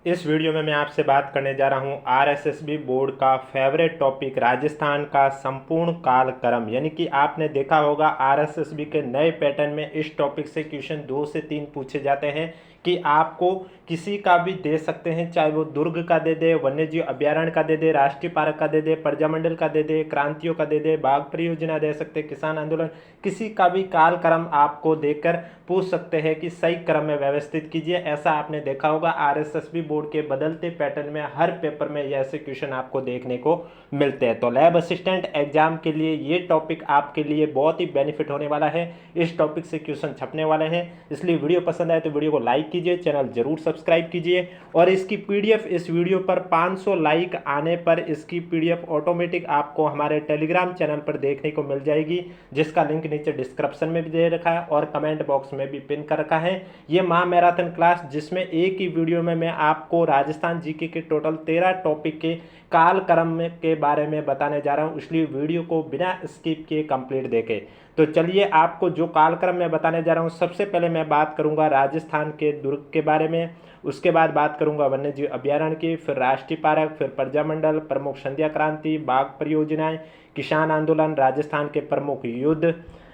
इस वीडियो में मैं आपसे बात करने जा रहा हूं आरएसएसबी बोर्ड का फेवरेट टॉपिक राजस्थान का संपूर्ण कालक्रम। यानी कि आपने देखा होगा आरएसएसबी के नए पैटर्न में इस टॉपिक से क्वेश्चन 2 से 3 पूछे जाते हैं कि आपको किसी का भी दे सकते हैं, चाहे वो दुर्ग का दे दे, वन्यजीव अभ्यारण्य का दे दे, राष्ट्रीय पार्क का दे दे, प्रजामंडल का दे दे, क्रांतियों का दे दे, बाघ परियोजना दे सकते, किसान आंदोलन, किसी का भी कालक्रम आपको देकर पूछ सकते हैं कि सही क्रम में व्यवस्थित कीजिए। ऐसा आपने देखा होगा आरएसएसबी बोर्ड के बदलते पैटर्न में हर पेपर में ये ऐसे क्वेश्चन आपको देखने को मिलते हैं। तो लैब असिस्टेंट एग्जाम के लिए ये टॉपिक आपके लिए बहुत ही बेनिफिट होने वाला है। इस टॉपिक से क्वेश्चन छपने वाले हैं, इसलिए वीडियो पसंद आए तो वीडियो को लाइक कीजिए, चैनल जरूर सब्सक्राइब कीजिए और इसकी पीडीएफ इस वीडियो पर 500 लाइक आने पर इसकी पीडीएफ ऑटोमेटिक आपको हमारे टेलीग्राम चैनल पर देखने को मिल जाएगी, जिसका लिंक नीचे डिस्क्रिप्शन में भी दे रखा है और कमेंट बॉक्स में भी पिन कर रखा है। ये महा मैराथन क्लास जिसमें एक ही वीडियो में मैं आपको राजस्थान जीके के टोटल 13 टॉपिक के कालक्रम के बारे में बताने जा रहा हूं, इसलिए वीडियो को बिना स्किप किए कंप्लीट देखें। तो चलिए आपको जो कालक्रम मैं बताने जा रहा हूं, सबसे पहले मैं बात करूंगा राजस्थान के दुर्ग के बारे में, उसके बाद बात करूंगा वन्यजीव अभ्यारण्य की, फिर राष्ट्रीय पार्क, फिर प्रजामंडल, प्रमुख संध्या क्रांति, बाघ परियोजनाएं, किसान आंदोलन, राजस्थान के प्रमुख युद्ध,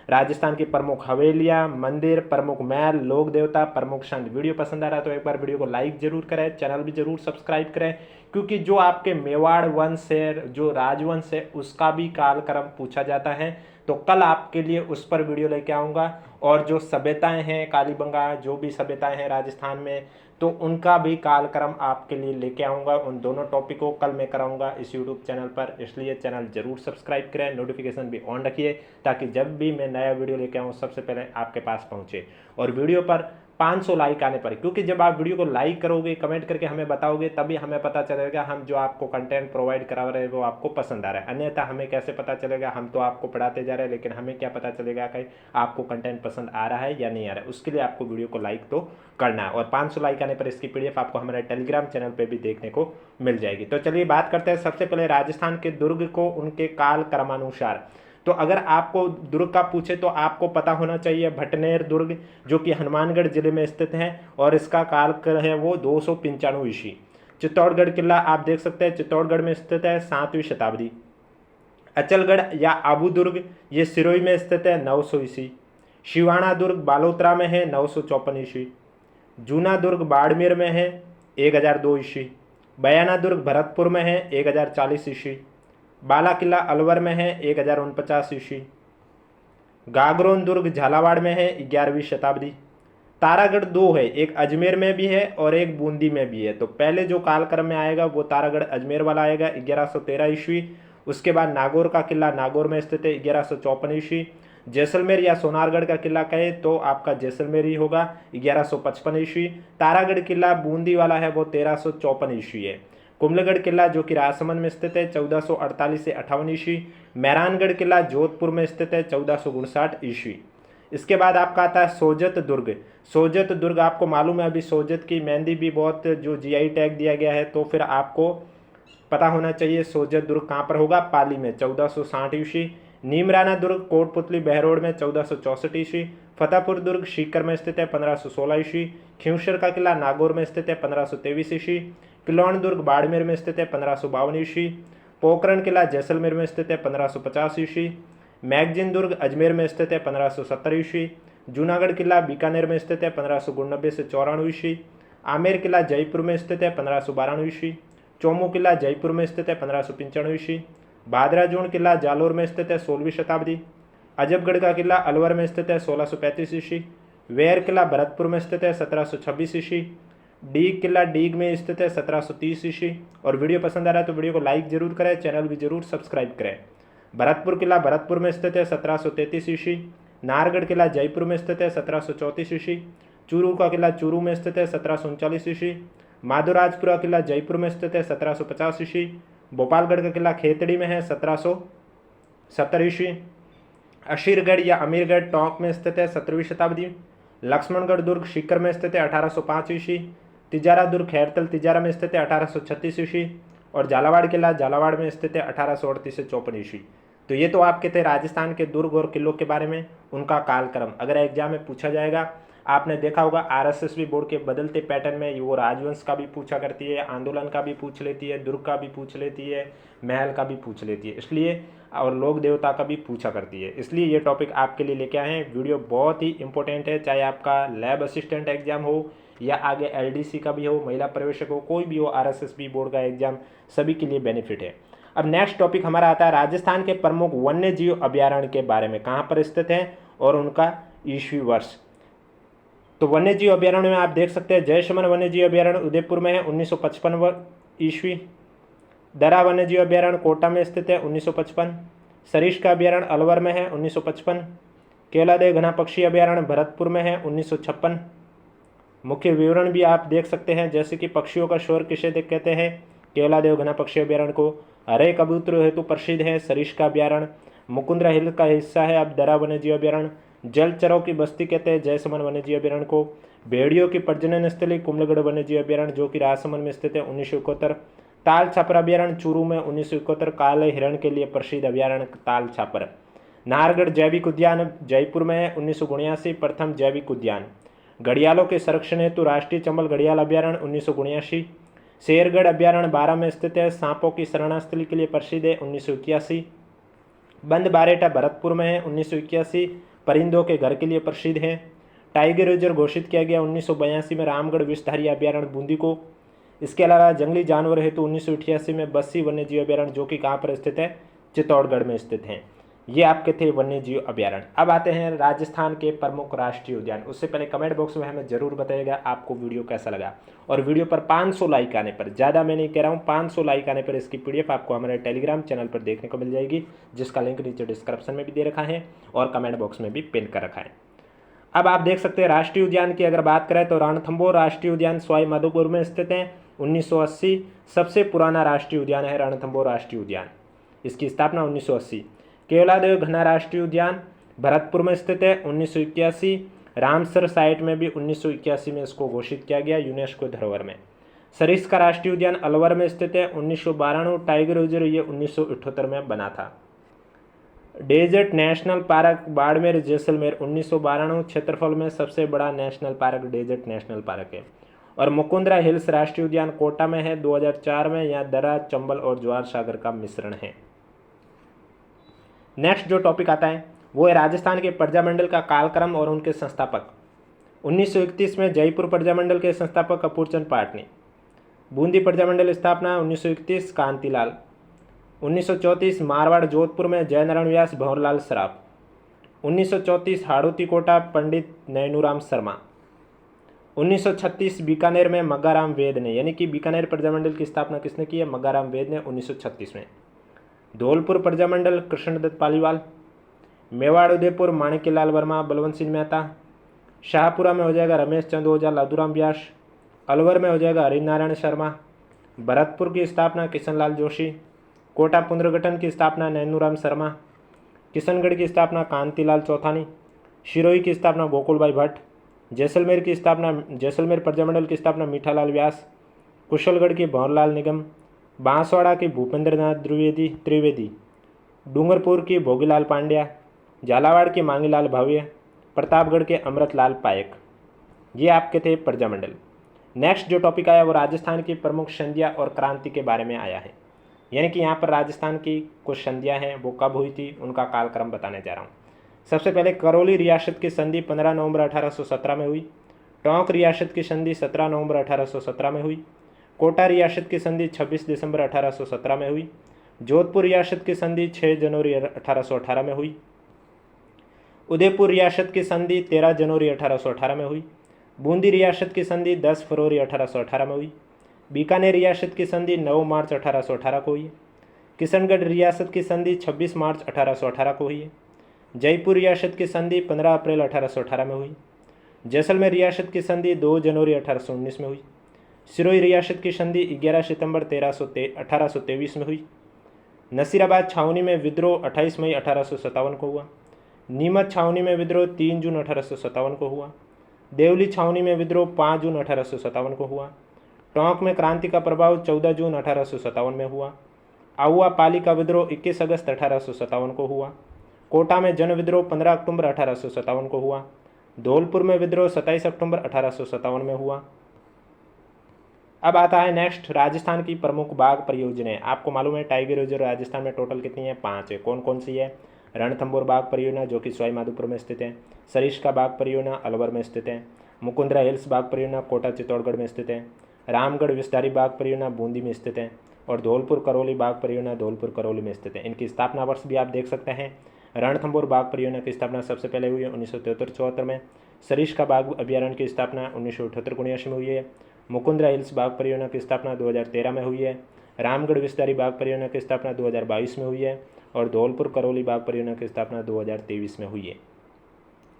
राजस्थान की प्रमुख हवेलियां, मंदिर, प्रमुख महल, लोक देवता, प्रमुख संत। वीडियो पसंद आ रहा है तो एक बार वीडियो को लाइक जरूर करें, चैनल भी जरूर सब्सक्राइब करें, क्योंकि जो आपके मेवाड़ वंश है, जो राजवंश है, उसका भी कालक्रम पूछा जाता है। तो कल आपके लिए उस पर वीडियो लेके आऊँगा। और जो सभ्यताएं हैं कालीबंगा, जो भी सभ्यताएं हैं राजस्थान में, तो उनका भी कालक्रम आपके लिए लेके आऊँगा। उन दोनों टॉपिक को कल मैं कराऊँगा इस यूट्यूब चैनल पर, इसलिए चैनल जरूर सब्सक्राइब करें, नोटिफिकेशन भी ऑन रखिए ताकि जब भी मैं नया वीडियो लेके आऊँ सबसे पहले आपके पास पहुँचे। और वीडियो पर 500 लाइक आने पर, क्योंकि जब आप वीडियो को लाइक करोगे, कमेंट करके हमें बताओगे, तभी हमें पता चलेगा हम जो आपको कंटेंट प्रोवाइड करा रहे हैं वो आपको पसंद आ रहा है। अन्यथा हमें कैसे पता चलेगा? हम तो आपको पढ़ाते जा रहे हैं, लेकिन हमें क्या पता चलेगा कि आपको कंटेंट पसंद आ रहा है या नहीं आ रहा है। उसके लिए आपको वीडियो को लाइक तो करना है। और 500 लाइक आने पर इसकी पीडीएफ आपको हमारे टेलीग्राम चैनल पर भी देखने को मिल जाएगी। तो चलिए बात करते हैं सबसे पहले राजस्थान के दुर्ग को उनके काल क्रमानुसार। तो अगर आपको दुर्ग का पूछे तो आपको पता होना चाहिए भटनेर दुर्ग, जो कि हनुमानगढ़ जिले में स्थित है और इसका काल है वो 295 ईस्वी। चित्तौड़गढ़ किला आप देख सकते हैं, चित्तौड़गढ़ में स्थित है, 7वीं शताब्दी। अचलगढ़ या आबू दुर्ग ये सिरोही में स्थित है, 900 ईस्वी। शिवाणा दुर्ग बालोतरा में है, 954 ईस्वी। जूना दुर्ग बाड़मेर में है, 1002 ईस्वी। बयाना दुर्ग भरतपुर में है, 1040 ईस्वी। बाला किला अलवर में है, 1049 ईस्वी। गागरोन दुर्ग झालावाड़ में है, 11वीं शताब्दी। तारागढ़ दो है, एक अजमेर में भी है और एक बूंदी में भी है। तो पहले जो कालक्रम में आएगा वो तारागढ़ अजमेर वाला आएगा, 1113 ईस्वी। उसके बाद नागौर का किला नागौर में स्थित है, 1154 ईस्वी। जैसलमेर या सोनारगढ़ का किला कहे तो आपका जैसलमेर ही होगा, 1155 ईस्वी। तारागढ़ किला बूंदी वाला है वो 1354 ईस्वी है। कुंभलगढ़ किला जो कि राजसमंद में स्थित है, 1448 से 58 ईस्वी। मेहरानगढ़ किला जोधपुर में स्थित है, 1459 ईस्वी। इसके बाद आपका आता है सोजत दुर्ग। सोजत दुर्ग आपको मालूम है अभी सोजत की मेहंदी भी बहुत जो जीआई टैग दिया गया है, तो फिर आपको पता होना चाहिए सोजत दुर्ग कहाँ पर होगा, पाली में, 1460 ईस्वी। नीमराना दुर्ग कोटपुतली बहरोड में, 1464 ईस्वी। फतेहपुर दुर्ग सीकर में स्थित है, 1516 ईस्वी। खिंवसर का किला नागौर में स्थित है, 1523 ईस्वी। किलौन दुर्ग बाड़मेर में स्थित है, 1552 ईस्वी। पोखरण किला जैसलमेर में स्थित है, 1550 ईस्वी। मैगजीन दुर्ग अजमेर में स्थित है, 1570 ईस्वी। जूनागढ़ किला बीकानेर में स्थित है, 1599 से 94 ईस्वी। आमेर किला जयपुर में स्थित है, 1592 ईस्वी। चौमू किला जयपुर में स्थित है, 1595 ईस्वी। भादराजून किला जालोर में स्थित है, 16वीं शताब्दी। अजबगढ़ का किला अलवर में स्थित है, 1635 ईस्वी। वेर किला भरतपुर में स्थित है, 1726 ईस्वी। डीग किला डीग में स्थित है, 1730 ईस्वी। और वीडियो पसंद आ रहा है तो वीडियो को लाइक जरूर करें, चैनल भी जरूर सब्सक्राइब करें। भरतपुर किला भरतपुर में स्थित है, 1733 ईस्वी। नाहरगढ़ किला जयपुर में स्थित है, 1734 ईस्वी। चूरू का किला चूरू में स्थित है, 1739 ईस्वी। माधोराजपुरा किला जयपुर में स्थित है, 1750 ईस्वी। भोपालगढ़ का किला खेतड़ी में है, 1770 ईस्वी। अशीरगढ़ या अमीरगढ़ टोंक में स्थित है, 17वीं शताब्दी। लक्ष्मणगढ़ दुर्ग सीकर में स्थित है, 1805 ईस्वी। तिजारा दुर्ग खैरतल तिजारा में स्थित है, 1836 ईस्वी। और झालावाड़ किला झालावाड़ में स्थित है, 1838 से 54 ईस्वी। तो ये तो आपके थे राजस्थान के दुर्ग और किलों के बारे में, उनका कालक्रम अगर एग्जाम में पूछा जाएगा। आपने देखा होगा आरएसएसबी बोर्ड के बदलते पैटर्न में वो राजवंश का भी पूछा करती है, आंदोलन का भी पूछ लेती है, दुर्ग का भी पूछ लेती है, महल का भी पूछ लेती है, इसलिए और लोक देवता का भी पूछा करती है। इसलिए ये टॉपिक आपके लिए लेके आए हैं। वीडियो बहुत ही इंपॉर्टेंट है, चाहे आपका लैब असिस्टेंट एग्जाम हो या आगे एलडीसी का भी हो, महिला प्रवेशक हो, कोई भी हो, आरएसएसबी बोर्ड का एग्जाम सभी के लिए बेनिफिट है। अब नेक्स्ट टॉपिक हमारा आता है राजस्थान के प्रमुख वन्य जीव अभ्यारण्य के बारे में, कहाँ पर स्थित है और उनका ईस्वी वर्ष। तो वन्य जीव अभ्यारण्य में आप देख सकते हैं जयसमन वन्य जीव अभ्यारण्य उदयपुर में है 1955 ईस्वी। दरा वन्य जीव अभ्यारण्य कोटा में स्थित है 1955। सरिस्का अभ्यारण्य अलवर में है 1955। केवलादेव घना पक्षी अभ्यारण्य भरतपुर में है 1956। मुख्य विवरण भी आप देख सकते हैं, जैसे कि पक्षियों का शोर किसे कहते हैं, केवलादेव घना पक्षी अभ्यारण्य को। हरे कबूतर हेतु प्रसिद्ध है सरिस्का अभ्यारण्य, मुकुंदरा हिल का हिस्सा है अब दरा वन्य जीव अभ्यारण्य। जलचरों की बस्ती कहते हैं जयसमन वन्य जीव अभ्यारण्य को। भेड़ियों की प्रजनन स्थली कुंभलगढ़ वन्य जीव अभ्यारण्य जो कि राजसमंद में स्थित है 1971। ताल छापर अभ्यारण्य चूरू में 1971। काले हिरण के लिए प्रसिद्ध अभ्यारण्य ताल छापर। नाहरगढ़ जैविक उद्यान जयपुर में है 1979 प्रथम जैविक उद्यान। घड़ियालों के संरक्षण हेतु राष्ट्रीय चंबल घड़ियाल अभ्यारण्य 1979। शेरगढ़ अभ्यारण्य 12 में स्थित है, सांपों की शरणास्थली के लिए प्रसिद्ध है 1981। बंद बारेटा भरतपुर में है 1981, परिंदों के घर के लिए प्रसिद्ध है। टाइगर रिजर्व घोषित किया गया 1982 में रामगढ़ विषधारी अभ्यारण्य बूंदी को। इसके अलावा जंगली जानवर हेतु 1988 में बस्सी वन्य जीव अभ्यारण्य जो कि कहाँ पर स्थित है, चित्तौड़गढ़ में स्थित हैं। ये आपके थे वन्य जीव अभ्यारण्य। अब आते हैं राजस्थान के प्रमुख राष्ट्रीय उद्यान। उससे पहले कमेंट बॉक्स में हमें जरूर बताइएगा आपको वीडियो कैसा लगा, और वीडियो पर 500 लाइक आने पर, ज़्यादा मैं नहीं कह रहा हूँ, 500 लाइक आने पर इसकी पीडीएफ आपको हमारे टेलीग्राम चैनल पर देखने को मिल जाएगी, जिसका लिंक नीचे डिस्क्रिप्शन में भी दे रखा है और कमेंट बॉक्स में भी पिन कर रखा है। अब आप देख सकते हैं राष्ट्रीय उद्यान की अगर बात करें तो रणथंभौर राष्ट्रीय उद्यान सवाई माधोपुर में स्थित है 1980। सबसे पुराना राष्ट्रीय उद्यान है रणथंभौर राष्ट्रीय उद्यान, इसकी स्थापना 1980। केवलादेव घना राष्ट्रीय उद्यान भरतपुर में स्थित है 1981। रामसर साइट में भी 1981 में इसको घोषित किया गया यूनेस्को धरोहर में। सरिस्का राष्ट्रीय उद्यान अलवर में स्थित है 1992। टाइगर रिजर्व ये 1978 में बना था। Desert national park Barmer Jaisalmer 1992 क्षेत्रफल में सबसे बड़ा national park desert national park है। और मुकुंदरा हिल्स राष्ट्रीय उद्यान कोटा में है 2004 में। यहाँ दरा, चंबल और ज्वार सागर का मिश्रण है। नेक्स्ट जो टॉपिक आता है वो है राजस्थान के प्रजामंडल का कालक्रम और उनके संस्थापक। 1931 में जयपुर प्रजामंडल के संस्थापक कपूरचंद पाटनी। बूंदी प्रजामंडल स्थापना 1931 कांतिलाल। 1934 मारवाड़ जोधपुर में जयनारायण व्यास भंवरलाल सराफ। 1934 हाड़ौती कोटा पंडित नैनूराम शर्मा। 1936 बीकानेर में मग्गाराम वेद ने, यानी कि बीकानेर प्रजामंडल की स्थापना किसने की है, मग्गाराम वेद ने 1936 में। धौलपुर प्रजामंडल कृष्णदत्त पालीवाल। मेवाड़ उदयपुर माणिक्यलाल वर्मा बलवंत सिंह मेहता। शाहपुरा में हो जाएगा रमेश चंद ओझा लादूराम व्यास। अलवर में हो जाएगा हरिनारायण शर्मा। भरतपुर की स्थापना किशनलाल जोशी। कोटा पुनर्गठन की स्थापना नैनूराम शर्मा। किशनगढ़ की स्थापना कांतिलाल चौथानी। शिरोई की स्थापना गोकुलभाई भट्ट। जैसलमेर प्रजामंडल की स्थापना मीठालाल व्यास। कुशलगढ़ की भंवरलाल निगम। बांसवाड़ा की भूपेंद्रनाथ त्रिवेदी। डूंगरपुर की भोगीलाल पांड्या। झालावाड़ की मांगीलाल भाव्य। प्रतापगढ़ के अमृतलाल पायक। ये आपके थे प्रजामंडल। नेक्स्ट जो टॉपिक आया वो राजस्थान की प्रमुख संधियाँ और क्रांति के बारे में आया है, यानी कि यहाँ पर राजस्थान की कुछ संधियाँ हैं वो कब हुई थी, उनका कालक्रम बताने जा रहा हूँ। सबसे पहले करौली रियासत की संधि 15 नवंबर 1817 में हुई। टोंक रियासत की संधि 17 नवंबर 1817 में हुई। कोटा रियासत की संधि 26 दिसंबर 1817 में हुई। जोधपुर रियासत की संधि 6 जनवरी 1818 में हुई। उदयपुर रियासत की संधि 13 जनवरी 1818 में हुई। बूंदी रियासत की संधि 10 फरवरी 1818 में हुई। बीकानेर रियासत की संधि 9 मार्च 1818 को हुई है। किशनगढ़ रियासत की संधि 26 मार्च 1818 को हुई है। जयपुर रियासत की संधि 15 अप्रैल 1818 में हुई। जैसलमेर रियासत की संधि 2 जनवरी 1819 में हुई। सिरोही रियासत की संधि 11 सितंबर 1823 में हुई। नसीराबाद छावनी में विद्रोह 28 मई 1857 को हुआ। नीमच छावनी में विद्रोह 3 जून 1857 को हुआ। देवली छावनी में विद्रोह 5 जून 1857 को हुआ। टोंक में क्रांति का प्रभाव 14 जून 1857 में हुआ। आउआ पाली का विद्रोह 21 अगस्त 1857 को हुआ। कोटा में जन विद्रोह 15 अक्टूबर 1857 को हुआ। धौलपुर में विद्रोह 27 अक्टूबर 1857 में हुआ। अब आता है नेक्स्ट, राजस्थान की प्रमुख बाघ परियोजनाएं। आपको मालूम है टाइगर रिजर्व राजस्थान में टोटल कितनी है? 5 है। कौन कौन सी है? रणथंभौर बाघ परियोजना जो कि सवाई माधोपुर में स्थित है, सरिस्का बाघ परियोजना अलवर में स्थित है, मुकुंदरा हिल्स बाघ परियोजना कोटा चित्तौड़गढ़ में स्थित है, रामगढ़ विषधारी बाघ परियोजना बूंदी में स्थित है, और धौलपुर करौली बाघ परियोजना धौलपुर करौली में स्थित है। इनकी स्थापना वर्ष भी आप देख सकते हैं। रणथंभौर बाघ परियोजना की स्थापना सबसे पहले हुई है 1973-74 में। सरिस्का बाघ अभ्यारण्य की स्थापना 1978-79 में हुई है। मुकुंदरा हिल्स बाघ परियोजना की स्थापना 2013 में हुई है। रामगढ़ विषधारी बाघ परियोजना की स्थापना 2022 में हुई है, और धौलपुर करौली बाघ परियोजना की स्थापना 2023 में हुई है।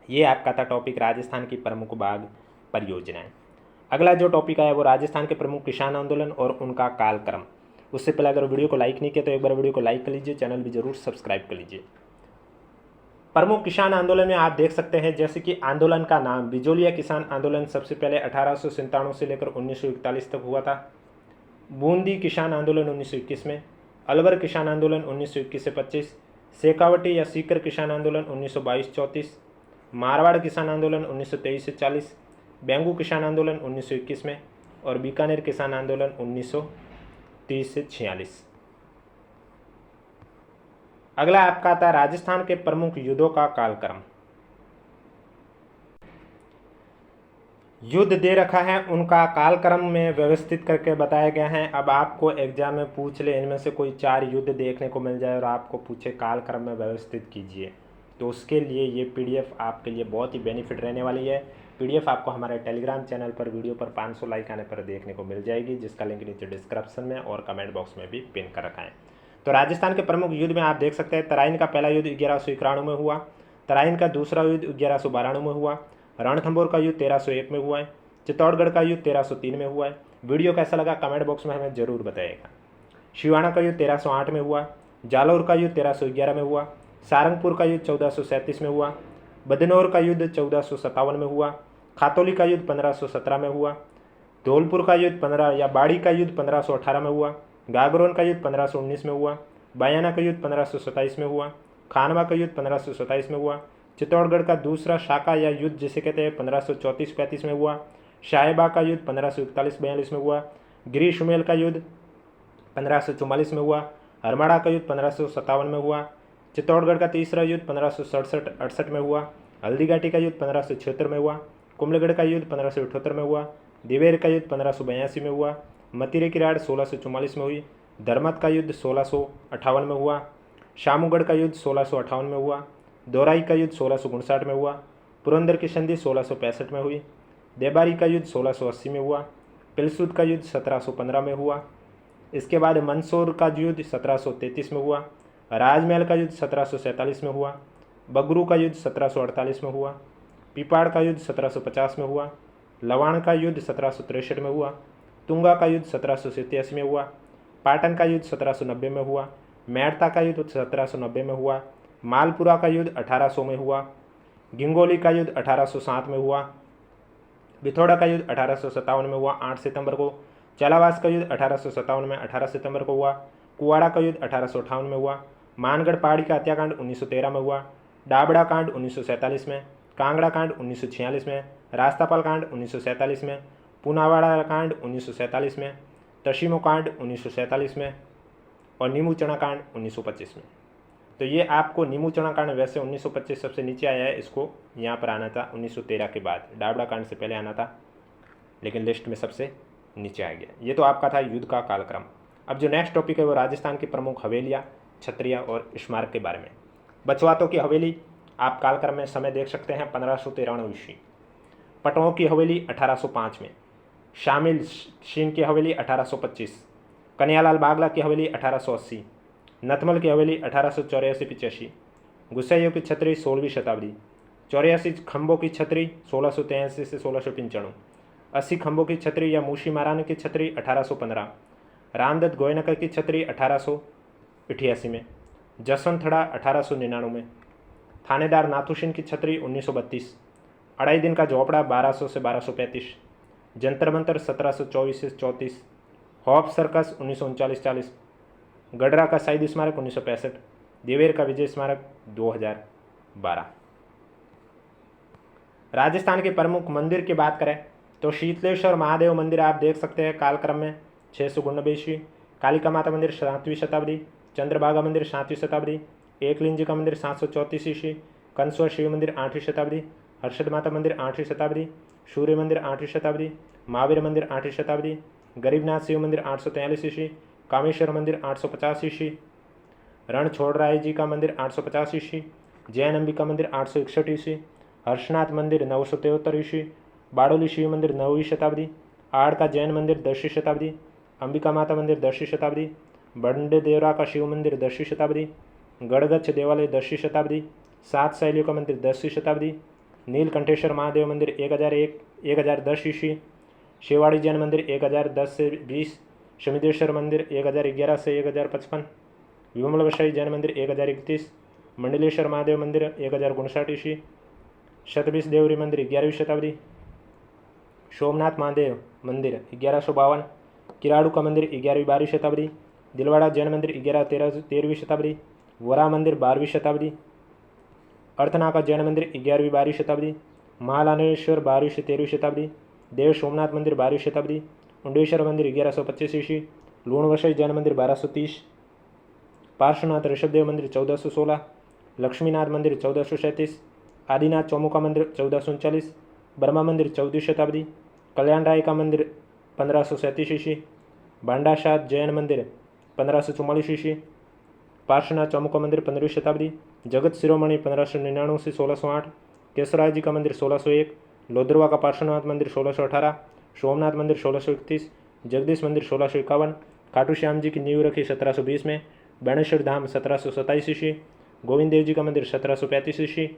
ये आपका था टॉपिक राजस्थान की प्रमुख बाघ परियोजनाएं। अगला जो टॉपिक आया वो राजस्थान के प्रमुख किसान आंदोलन और उनका कालक्रम। उससे पहले अगर वीडियो को लाइक नहीं किया तो एक बार वीडियो को लाइक कर लीजिए, चैनल भी जरूर सब्सक्राइब कर लीजिए। प्रमुख किसान आंदोलन में आप देख सकते हैं जैसे कि आंदोलन का नाम बिजोलिया किसान आंदोलन सबसे पहले 1897 से लेकर 1941 तक हुआ था। बूंदी किसान आंदोलन 1921 में, अलवर किसान आंदोलन 1921 से 25, शेखावटी या सीकर किसान आंदोलन 1922-34, मारवाड़ किसान आंदोलन 1923 से 40, बेंगू किसान आंदोलन 1921 में, और बीकानेर किसान आंदोलन 1930 से 46। अगला आपका आता है राजस्थान के प्रमुख युद्धों का कालक्रम। युद्ध दे रखा है, उनका कालक्रम में व्यवस्थित करके बताया गया है। अब आपको एग्जाम में पूछ ले इनमें से कोई 4 युद्ध देखने को मिल जाए और आपको पूछे कालक्रम में व्यवस्थित कीजिए, तो उसके लिए ये पीडीएफ आपके लिए बहुत ही बेनिफिट रहने वाली है। पीडीएफ आपको हमारे टेलीग्राम चैनल पर वीडियो पर 500 लाइक आने पर देखने को मिल जाएगी, जिसका लिंक नीचे डिस्क्रिप्शन में और कमेंट बॉक्स में भी पिन कर रखा है। तो राजस्थान के प्रमुख युद्ध में आप देख सकते हैं तराइन का पहला युद्ध 1191 में हुआ, तराइन का दूसरा युद्ध 1192 में हुआ, रणथंभौर का युद्ध 1301 में हुआ है, चित्तौड़गढ़ का युद्ध 1303 में हुआ है। वीडियो कैसा लगा कमेंट बॉक्स में हमें जरूर बताइएगा। शिवाना का युद्ध 1308 में हुआ, जालौर का युद्ध 1311 में हुआ, सारंगपुर का युद्ध 1437 में हुआ, बदनौर का युद्ध 1457 में हुआ, खातौली का युद्ध 1517 में हुआ, धौलपुर का युद्ध 15 या बाड़ी का युद्ध 1518 में हुआ, गागरोन का युद्ध 1519 में हुआ, बयाना का युद्ध 1527 में हुआ, खानवा का युद्ध 1527 में हुआ, चित्तौड़गढ़ का दूसरा शाखा या युद्ध जिसे कहते हैं 1534-35 में हुआ, शाहेबा का युद्ध 1541-42 में हुआ, गिरी शुमेल का युद्ध 1544 में हुआ, हरमाड़ा का युद्ध 1557 में हुआ, चित्तौड़गढ़ का तीसरा युद्ध 1567-68 में हुआ, हल्दीघाटी का युद्ध 1576 में हुआ, कुंभलगढ़ का युद्ध 1578 में हुआ, दिवेर का युद्ध 1582 में हुआ, मतिरे की राड़ 1644 में हुई, धर्मत का युद्ध 1658 में हुआ, शामूगढ़ का युद्ध 1658 में हुआ, दोराई का युद्ध 1659 में हुआ, पुरंदर की संधि 1665 में हुई, देबारी का युद्ध 1680 में हुआ, पिलसूद का युद्ध 1715 में हुआ। इसके बाद मंदसौर का युद्ध 1733 में हुआ, राजमहल का युद्ध 1747 में हुआ, बगरू का युद्ध 1748 में हुआ, पिपाड़ का युद्ध 1750 में हुआ, लवाण का युद्ध 1763 में हुआ, तुंगा का युद्ध 1787 में हुआ, पाटन का युद्ध 1790 में हुआ, मेड़ता का युद्ध 1790 में हुआ, मालपुरा का युद्ध 1800 में हुआ, गिंगोली का युद्ध 1807 में हुआ, बिथोड़ा का युद्ध 1857 में हुआ 8 सितंबर को, चलावास का युद्ध 1857 में 18 सितंबर को हुआ, कुआड़ा का युद्ध 1858 में हुआ, मानगढ़ पहाड़ी का हत्याकांड 1913 में हुआ, डाबड़ा कांड 1947 में, कांगड़ा कांड 1946 में, रास्तापाल कांड 1947 में, पूनावाड़ा कांड 1947 में, तशीमो कांड 1947 में, और नीमू चना कांड 1925 में। तो ये आपको नीमू चना कांड वैसे 1925 सबसे नीचे आया है, इसको यहाँ पर आना था 1913 के बाद, डाबड़ा कांड से पहले आना था लेकिन लिस्ट में सबसे नीचे आ गया। ये तो आपका था युद्ध का कालक्रम। अब जो नेक्स्ट टॉपिक है वो राजस्थान की प्रमुख हवेलियाँ, छत्रियाँ और स्मारक के बारे में। बछवातों की हवेली आप कालक्रम में समय देख सकते हैं 1593 ईस्वी, पटवाओं की हवेली 1805 में, शामिल सिंह की हवेली 1825, कन्हैयालाल बागला की हवेली 1880, नथमल की हवेली 1884-85, गुस्सैयों की छतरी 16वीं शताब्दी, 84 खंभों की छतरी 1683 से 1695, 80 खंभों की छतरी या मूशी महारानी की छतरी 1815, रामदत्त गोयनकर की छतरी 1888 में, जसवंतथड़ा 1899 में, थानेदार नाथुसिंह की छतरी 1932, अढ़ाई दिन का झोपड़ा 1200 से 1235, जंतर मंतर 1724 से 34, हॉप सर्कस 1939-40, गडरा का शहीद स्मारक 1965, देवेर का विजय स्मारक 2012। राजस्थान के प्रमुख मंदिर की बात करें तो शीतलेश्वर महादेव मंदिर आप देख सकते हैं कालक्रम में 619 ईस्वी, कालिका माता मंदिर 7वीं शताब्दी, चंद्रभागा मंदिर 7वीं शताब्दी, एकलिंग का मंदिर 734 ईस्वी, कंसवर शिव मंदिर 8वीं शताब्दी, हर्षद माता मंदिर 8वीं शताब्दी, सूर्य मंदिर 8वीं शताब्दी, महावीर मंदिर 8वीं शताब्दी, गरीबनाथ शिव मंदिर 843 ईस्वी, कामेश्वर मंदिर 850 ईस्वी, रणछोड़राय जी का मंदिर 850 ईस्वी, जैन अंबिका मंदिर 861 ईस्वी, हर्षनाथ मंदिर 973 ईस्वी, बाड़ोली शिव मंदिर 9वीं शताब्दी, आड़ का जैन मंदिर 10वीं शताब्दी, अंबिका माता मंदिर 10वीं शताब्दी, बंडे देवरा का शिव मंदिर 10वीं शताब्दी, गड़गच्छ देवालय 10वीं शताब्दी, सात शैलियों का मंदिर 10वीं शताब्दी, नीलकंठेश्वर महादेव मंदिर 1010 ईस्वी, शेवाड़ी जैन मंदिर 1010 से 20, शमिदेश्वर मंदिर 1011 से 1055, विमल वशाई जैन मंदिर 1031, मंडलेश्वर महादेव मंदिर 1059 ईस्वी, शतबीस देवरी मंदिर 11वीं शताब्दी, सोमनाथ महादेव मंदिर 1152, किराड़ू का मंदिर 11वीं-12वीं शताब्दी, दिलवाड़ा जैन मंदिर 1113वीं शताब्दी, वरा मंदिर 12वीं शताब्दी, अर्थनाका जैन मंदिर 11वीं-12वीं शताब्दी, महालानेश्वर 12वीं से 13वीं शताब्दी, देव सोमनाथ मंदिर 12वीं शताब्दी, उंडेश्वर मंदिर 1125 ईस्वी, लूणवशाई जैन मंदिर 1230, पार्श्वनाथ ऋषभदेव मंदिर 1416, लक्ष्मीनाथ मंदिर 1437, आदिनाथ चौमुखा मंदिर 1439, ब्रह्मा मंदिर 14वीं शताब्दी, कल्याण राय का मंदिर 1537 ईस्वी, भांडाशाह जैन मंदिर 1544 ईस्वी, पार्श्वनाथ चौमुखा मंदिर 15वीं शताब्दी, जगत शिरोमणि 1599 से 1608, केसराय जी का मंदिर 1601, लोधरवा का पार्श्वनाथ मंदिर 1618, सोमनाथ मंदिर 1631, जगदीश मंदिर 1651, खाटू श्याम जी की नींव रखी 1720 में, बैणेश्वर धाम 1727 ईस्वी, गोविंद देव जी का मंदिर 1735 ईस्वी,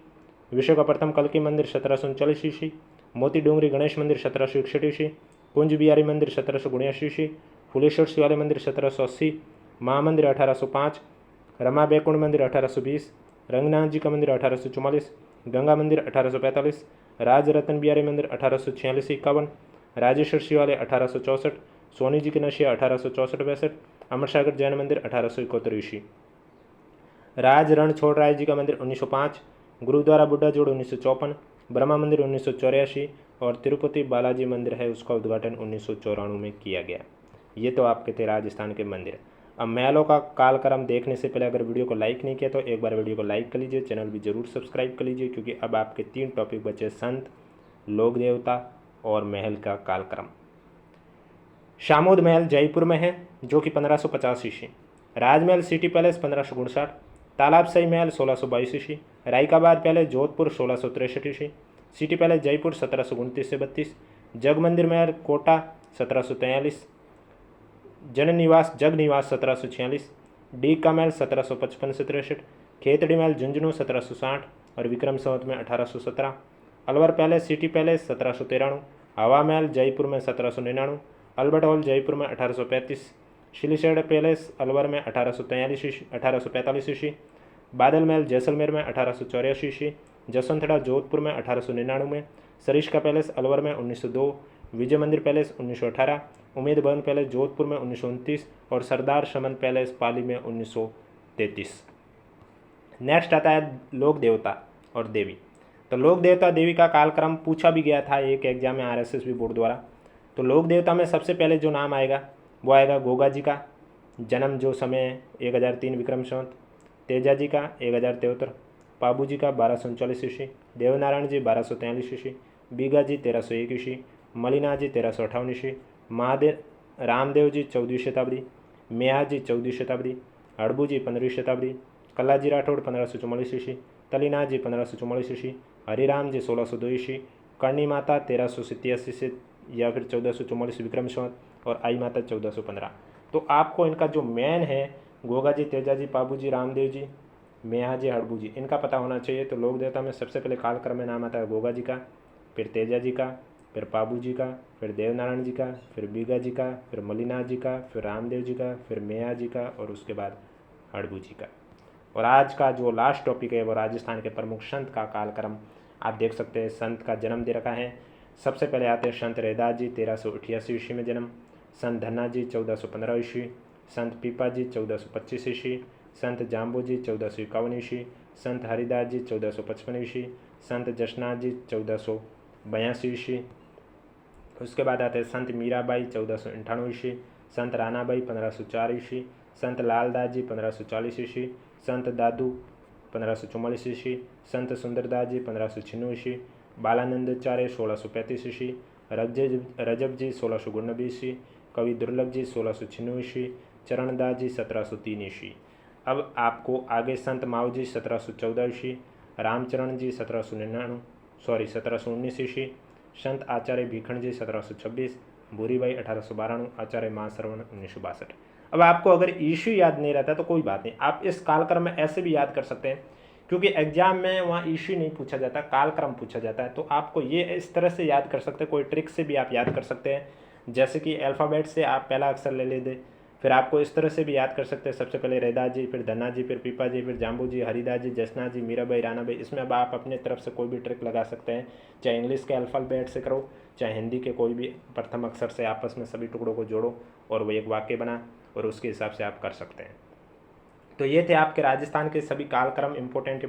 विश्व का प्रथम कल्कि मंदिर 1739 ईस्वी, मोती डोंगरी गणेश मंदिर 1761 ईस्वी, कुंज बिहारी मंदिर 1779 ईस्वी, फुलेश्वर शिवालय मंदिर 1780, महामंदिर 1805, रमा बैकुंठ मंदिर 1820, रंगनाथ जी का मंदिर 1844, गंगा मंदिर 1845, राज रतन बिहारी मंदिर 1846-51, राजेश्वर शिवालय 1864, सोनी जी की नशिया 1864-62, अमरसागर जैन मंदिर 1871 ईस्वी, राज रणछोड़राय जी का मंदिर 1905, गुरुद्वारा बुड्ढा जोड़ 1954, ब्रह्मा मंदिर 1984 और तिरुपति बालाजी मंदिर है उसका उद्घाटन 1994 में किया गया। ये तो आपके थे राजस्थान के मंदिर। अब महलों का कालक्रम देखने से पहले अगर वीडियो को लाइक नहीं किया तो एक बार वीडियो को लाइक कर लीजिए, चैनल भी जरूर सब्सक्राइब कर लीजिए, क्योंकि अब आपके 3 टॉपिक बचे, संत, लोक देवता और महल का कालक्रम। शामोद महल जयपुर में है जो कि 1550 ईस्वी, राजमहल सिटी पैलेस 1559, तालाबशाही महल 1622 ईस्वी, रायकाबाद पैलेस जोधपुर 1663 ईस्वी, सिटी पैलेस जयपुर 1729 से 32, जग मंदिर महल कोटा 1743, जग निवास 1746, डी का महल 1755 से 63, खेतड़ी महल झुंझुनू 1760 और विक्रम संवत में 1817, अलवर पैलेस सिटी पैलेस 1793, हवा महल जयपुर में 1799, अल्बर्ट हॉल जयपुर में 1835, शिलीशेड पैलेस अलवर में 1845 ईस्वी, बादल महल जैसलमेर में 1884 ईस्वी, जसवंतड़ा जोधपुर में 1899, सरिश्का पैलेस अलवर में 1902, विजय मंदिर पैलेस 1918, उमेद भवन पैलेस जोधपुर में 1929 और सरदार शमन पैलेस पाली में 1933। नेक्स्ट आता है लोक देवता और देवी। तो लोक देवता देवी का कालक्रम पूछा भी गया था एक एग्जाम में आरएसएस बोर्ड द्वारा। तो लोक देवता में सबसे पहले जो नाम आएगा वो आएगा गोगा जी का, जन्म जो समय 1003 विक्रम संवत, तेजा जी का 1073, पाबू जी का 1239 ईस्वी, देवनारायण जी 1243 ईस्वी, बीगा जी 1301 ईस्वी, मलिना जी 1358 ईस्वी, महादेव रामदेव जी 14वीं शताब्दी, मेहा जी 14वीं शताब्दी, हड़बू जी 15वीं शताब्दी, कल्लाजी राठौड़ 1544 ईस्वी, तलीनाथ जी 1544 ईस्वी, हरिराम जी 1602 ईस्वी, कर्णी माता 1387 से या फिर 1444 विक्रम संवत और आई माता 1415। तो आपको इनका जो मेन है गोगा जी, तेजा जी, पाबू जी, रामदेव जी, मेहा जी, हड़बू जी, इनका पता होना चाहिए। तो लोक देवता में सबसे पहले कालक्रम में नाम आता है गोगा जी का, फिर तेजा जी का, फिर पाबू जी का, फिर देवनारायण जी का, फिर बीगा जी का, फिर मलिनाथ जी का, फिर रामदेव जी का, फिर मेहा जी का और उसके बाद हड़बू जी का। और आज का जो लास्ट टॉपिक है वो राजस्थान के प्रमुख संत का कालक्रम। आप देख सकते हैं संत का जन्म दे रखा है। सबसे पहले आते हैं संत रैदास जी 1388 ईस्वी में जन्म, संत धन्ना जी 1415 ईस्वी, संत पीपा जी 1425 ईस्वी, संत जाम्बू जी 1451 ईस्वी, संत हरिदास जी 1455 ईस्वी, संत जशनाथ जी 1482 ईस्वी। उसके बाद आते हैं संत मीराबाई 1498 ईस्वी, संत रानाबाई 1504 ईस्वी, संत लालदास जी 1540 ईस्वी, संत दादू 1544 ईस्वी, संत सुंदरदास जी 1596 ईस्वी, बालानंदाचार्य 1635 ईस्वी, रजब जी 1689 ईस्वी, कवि दुर्लभ जी 1696 ईस्वी, चरणदास जी 1703 ईस्वी। अब आपको आगे संत माओ जी 1714 ईस्वी, रामचरण जी 1719 ईस्वी, संत आचार्य भीखंड जी 1726, भूरीबाई 1892, आचार्य महाश्रवण 1962। अब आपको अगर ईस्वी याद नहीं रहता तो कोई बात नहीं, आप इस कालक्रम में ऐसे भी याद कर सकते हैं, क्योंकि एग्जाम में वहाँ ईस्वी नहीं पूछा जाता, कालक्रम पूछा जाता है। तो आपको ये इस तरह से याद कर सकते हैं, कोई ट्रिक से भी आप याद कर सकते हैं, जैसे कि अल्फ़ाबेट से आप पहला अक्षर ले लेते, फिर आपको इस तरह से भी याद कर सकते हैं, सबसे पहले रैदास जी, फिर धन्ना जी, फिर पीपा जी, फिर जाम्बू जी, हरिदास जी, जसना जी, मीराबाई, रानाबाई। इसमें अब आप अपने तरफ से कोई भी ट्रिक लगा सकते हैं, चाहे इंग्लिश के अल्फ़ाबेट से करो, चाहे हिंदी के कोई भी प्रथम अक्षर से आपस में सभी टुकड़ों को जोड़ो और वो एक वाक्य बना, और उसके हिसाब से आप कर सकते हैं। तो ये थे आपके राजस्थान के सभी कालक्रम इम्पोर्टेंट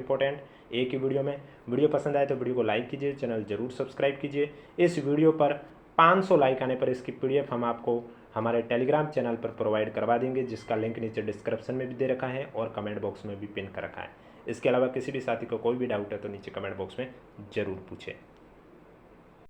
एक ही वीडियो में। वीडियो पसंद आए तो वीडियो को लाइक कीजिए, चैनल जरूर सब्सक्राइब कीजिए। इस वीडियो पर 500 लाइक आने पर इसकी PDF हम आपको हमारे टेलीग्राम चैनल पर प्रोवाइड करवा देंगे, जिसका लिंक नीचे डिस्क्रिप्शन में भी दे रखा है और कमेंट बॉक्स में भी पिन कर रखा है। इसके अलावा किसी भी साथी को कोई भी डाउट है तो नीचे कमेंट बॉक्स में ज़रूर पूछें।